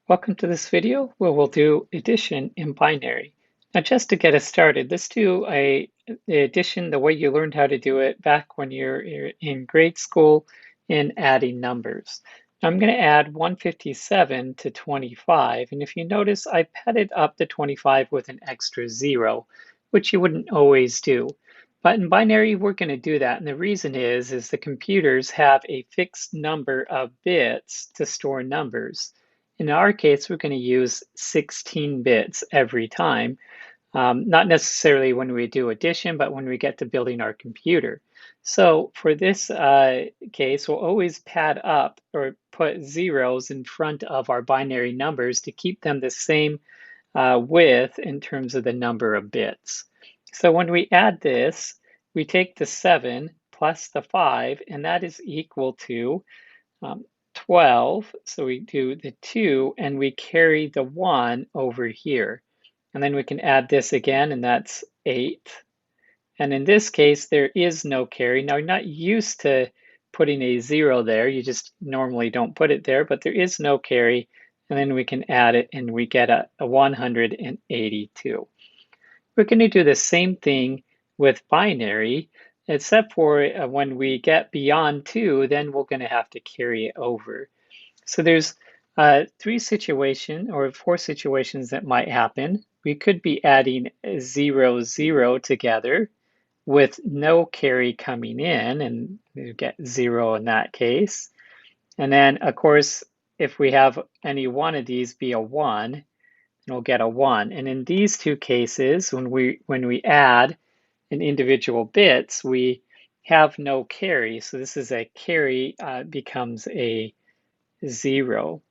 Welcome to this video where we'll do addition in binary. Now just to get us started, let's do the addition the way you learned how to do it back when you're in grade school in adding numbers. Now I'm going to add 157 to 25, and if you notice I padded up the 25 with an extra 0, which you wouldn't always do. But in binary we're going to do that, and the reason is the computers have a fixed number of bits to store numbers. In our case, we're going to use 16 bits every time, not necessarily when we do addition, but when we get to building our computer. So for this case, we'll always pad up or put zeros in front of our binary numbers to keep them the same width in terms of the number of bits. So when we add this, we take the 7 plus the 5, and that is equal to 12, so we do the 2 and we carry the 1 over here. And then we can add this again, and that's 8. And in this case, there is no carry. Now, you're not used to putting a 0 there. You just normally don't put it there, but there is no carry. And then we can add it, and we get a 182. We're going to do the same thing with binary, except for when we get beyond 2, then we're going to have to carry it over. So there's 4 situations that might happen. We could be adding 0, 0 together with no carry coming in, and we get 0 in that case. And then, of course, if we have any one of these be a 1, then we'll get a 1. And in these two cases, when we add in individual bits, we have no carry. So this is a carry becomes a 0.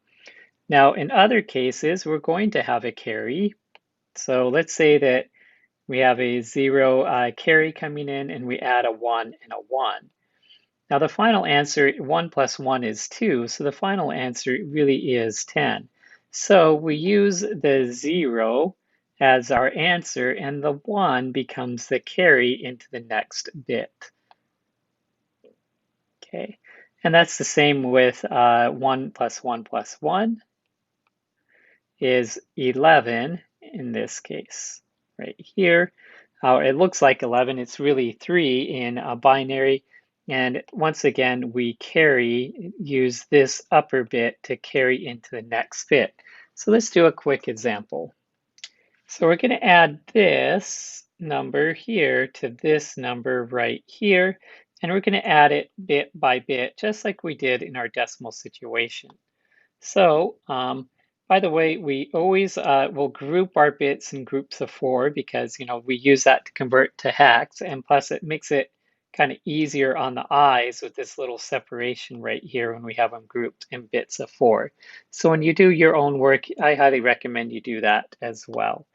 Now, in other cases, we're going to have a carry. So let's say that we have a 0 carry coming in, and we add a 1 and a 1. Now, the final answer, 1 plus 1 is 2, so the final answer really is 10. So we use the 0 as our answer, and the 1 becomes the carry into the next bit. Okay, and that's the same with 1 plus 1 plus 1 is 11 in this case, right here. It looks like 11, it's really 3 in a binary. And once again, we use this upper bit to carry into the next bit. So let's do a quick example. So we're going to add this number here to this number right here, and we're going to add it bit by bit, just like we did in our decimal situation. So, by the way, we always will group our bits in groups of 4 because, we use that to convert to hex, and plus it makes it kind of easier on the eyes with this little separation right here when we have them grouped in bits of 4. So when you do your own work, I highly recommend you do that as well.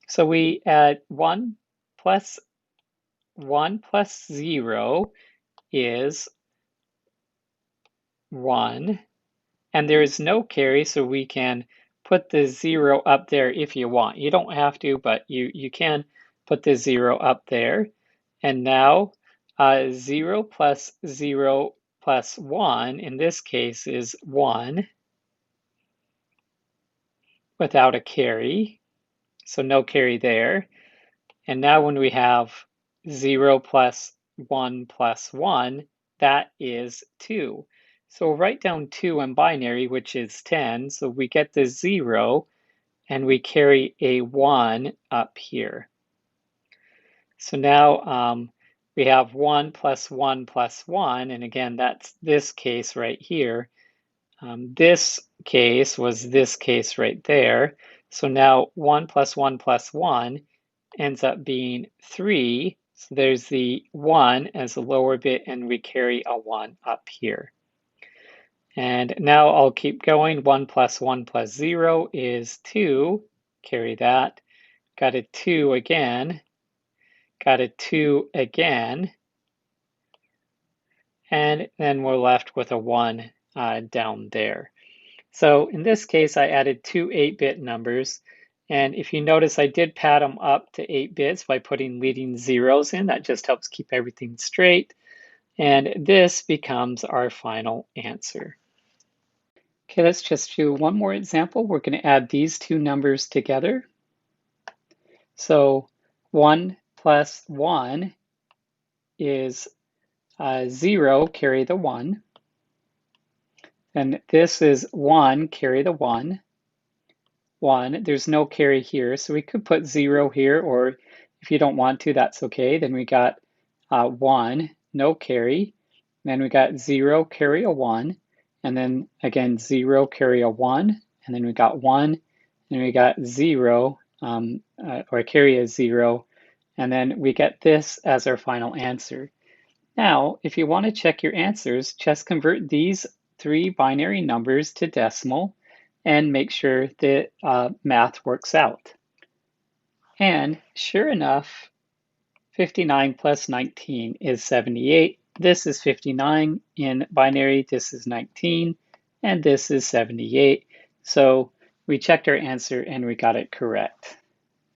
So we add 1 plus 0 is 1. And there is no carry, so we can put the 0 up there if you want. You don't have to, but you can put the 0 up there. And now 0 plus 0 plus 1, in this case, is 1 without a carry. So no carry there. And now when we have 0 plus 1 plus 1, that is 2. So we'll write down 2 in binary, which is 10. So we get the 0, and we carry a 1 up here. So now we have 1 plus 1 plus 1. And again, that's this case right here. This case was this case right there. So now 1 plus 1 plus 1 ends up being 3. So there's the 1 as a lower bit, and we carry a 1 up here. And now I'll keep going. 1 plus 1 plus 0 is 2. Carry that. Got a 2 again. Got a 2 again. And then we're left with a 1 down there. So in this case, I added 2 8-bit numbers. And if you notice, I did pad them up to 8 bits by putting leading zeros in. That just helps keep everything straight. And this becomes our final answer. Okay, let's just do one more example. We're going to add these two numbers together. So 1 plus 1 is 0, carry the 1. And this is 1, carry the 1. 1, there's no carry here, so we could put 0 here, or if you don't want to, that's okay. Then we got 1, no carry. Then we got 0, carry a 1. And then again, 0, carry a 1. And then we got 1. And we got 0, or carry a 0. And then we get this as our final answer. Now, if you want to check your answers, just convert these three binary numbers to decimal and make sure that math works out. And sure enough, 59 plus 19 is 78. This is 59 in binary, this is 19, and this is 78. So we checked our answer and we got it correct.